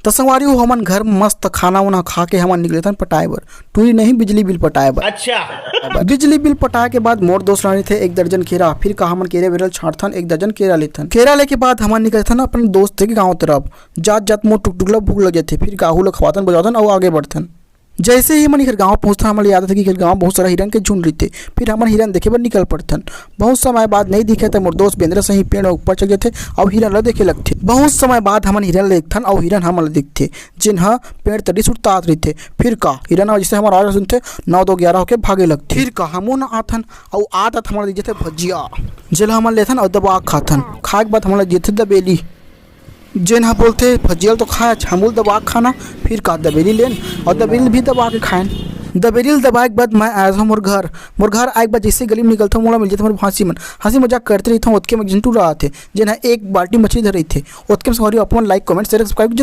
तो संगवारी हो हमन घर मस्त खाना वाना खा के हमन निकले थन पटाए बर, टूरी नहीं बिजली बिल पटाए बर। अच्छा बिजली बिल पटाए के बाद मोर दोस्त लाने थे 1 दर्जन केरा। फिर का हमन केरा वेरल छाँटथन, 1 दर्जन केरा लेथन। केरा लेके बाद हमन निकलथन अपन दोस्त के गाँव तरफ। जात जात मोर टुक टुकला भूख लग जाथे। फिर काहू ला खवाथन बजाथन और आगे बढ़थन। जैसे ही हमन इधर गाँव पहुँचथन हमन याद था कि इधर गाँव बहुत सारा हिरन के झुंड रहते। फिर हमन हिरन देखे बर निकल पड़थन। बहुत समय बाद नहीं दिखे तो मोर दोस्त बेंद्रा से ही पेड़ ऊपर चढ़ जाते और हिरन ला देखे लगथे। बहुत समय बाद हमन हिरन देखथन और हिरन हमन दिखथे जिन्हा पेड़ तड़ी सुटतात रहथे। फिर का हिरन जैसे हमारा आवाज सुनते 9-2-11 होके भागे लगथे। फिर का हमो न आथन और आदत हमन दिख जाथे भजिया, जेला हमन लेथन और दबा खाथन। खाए के बाद हमन जेथे दबेली जेन बोलते भजियल तो खाए हमूल दबा खाना। फिर का दबेली लेन और दबेली भी दबा के खाएन। दबेली दबाए के बाद मैं आया था मोर घर आए के बाद जैसे गली में निकलता हूँ मोला मिल जाता मोर हंसी मजाक करते रहता हूँ। ओतके में झंटू रहा थे जेन एक बाल्टी मछली धर रही थे। ओतके में सॉरी अपन लाइक कमेंट शेयर सब्सक्राइब